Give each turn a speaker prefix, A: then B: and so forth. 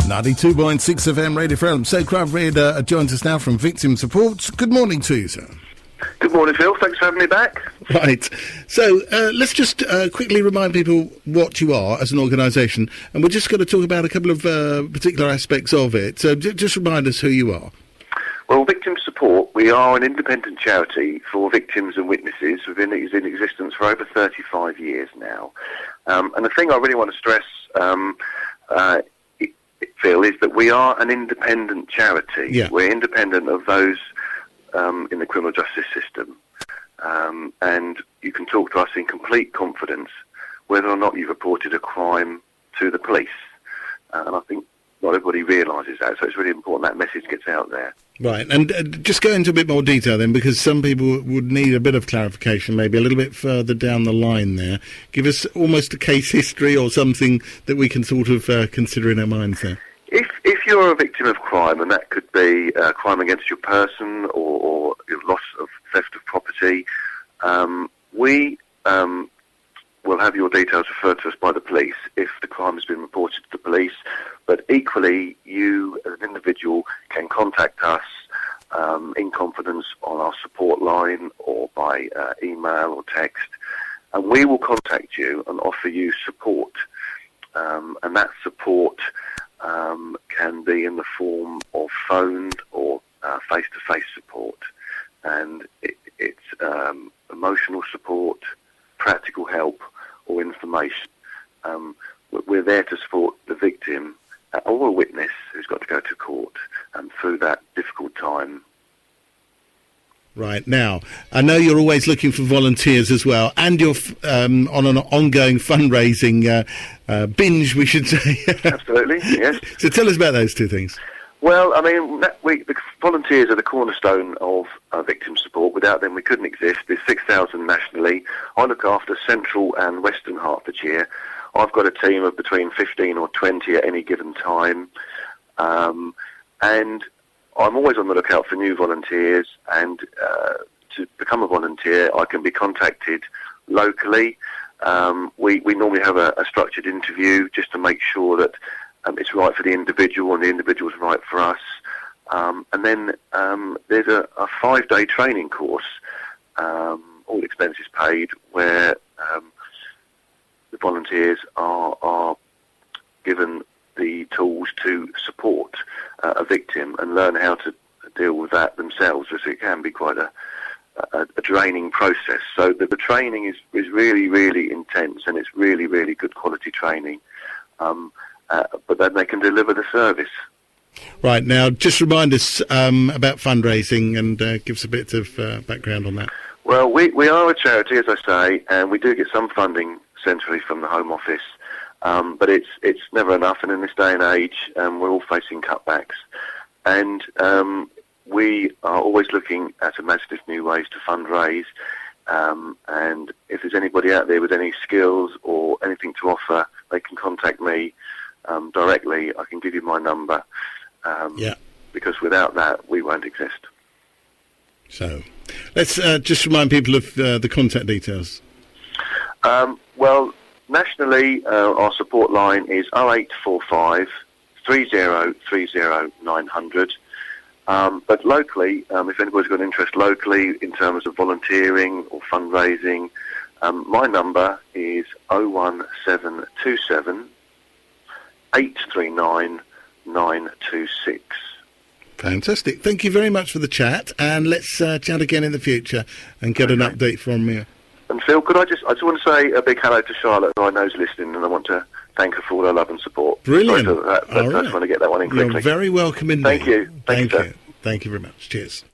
A: 92.6 FM Radio Forum. So Clive Reader joins us now from Victim Support. Good morning to you, sir.
B: Good morning, Phil. Thanks for having me back.
A: Right. So let's just quickly remind people what you are as an organisation, and we're just going to talk about a couple of particular aspects of it. So just remind us who you are.
B: Well, Victim Support, we are an independent charity for victims and witnesses. We've been in existence for over 35 years now. And the thing I really want to stress, Phil, is that we are an independent charity.
A: Yeah.
B: We're independent of those in the criminal justice system. And you can talk to us in complete confidence whether or not you've reported a crime to the police. And I think not everybody realises that, so it's really important that message gets out there.
A: Right, and just go into a bit more detail then, because some people would need a bit of clarification, maybe a little bit further down the line there. Give us almost a case history or something that we can sort of consider in our minds there.
B: If you're a victim of crime, and that could be a crime against your person or loss of theft of property, we will have your details referred to us by the police if the crime has been reported to the police. But equally, you as an individual can contact us in confidence on our support line or by email or text, and we will contact you and offer you support. And that support can be in the form of phone or face-to-face support. And it's emotional support, practical help, or information. We're there to support the victim or a witness who's got to go to court through that difficult time.
A: Right. Now, I know you're always looking for volunteers as well, and you're on an ongoing fundraising binge, we should say.
B: Absolutely, yes.
A: So tell us about those two things.
B: Well, I mean, the volunteers are the cornerstone of victim support. Without them, we couldn't exist. There's 6,000 nationally. I look after Central and Western Hertfordshire. I've got a team of between 15 or 20 at any given time. And I'm always on the lookout for new volunteers. And to become a volunteer, I can be contacted locally. We normally have a structured interview just to make sure that it's right for the individual and the individual's right for us. And then there's a 5-day training course, all expenses paid, where the volunteers are given the tools to support a victim and learn how to deal with that themselves, as it can be quite a draining process. So the training is really, really intense, and it's really, really good quality training. But then they can deliver the service.
A: Right, now just remind us about fundraising and give us a bit of background on that.
B: Well, we are a charity, as I say, and we do get some funding centrally from the Home Office, but it's never enough, and in this day and age we're all facing cutbacks, and we are always looking at imaginative new ways to fundraise, and if there's anybody out there with any skills or anything to offer, they can contact me directly. I can give you my number, because without that we won't exist. So
A: let's just remind people of the contact details.
B: Well, nationally, our support line is 0845 3030 900. But locally, if anybody's got an interest locally in terms of volunteering or fundraising, my number is 01727 839 926.
A: Fantastic. Thank you very much for the chat, and let's chat again in the future and get an update from you.
B: And Phil, I just want to say a big hello to Charlotte, who I know is listening, and I want to thank her for all her love and support.
A: Brilliant.
B: I just want to get that one in quickly.
A: You're very welcome indeed.
B: Thank you.
A: Thank you. Thank you very much. Cheers.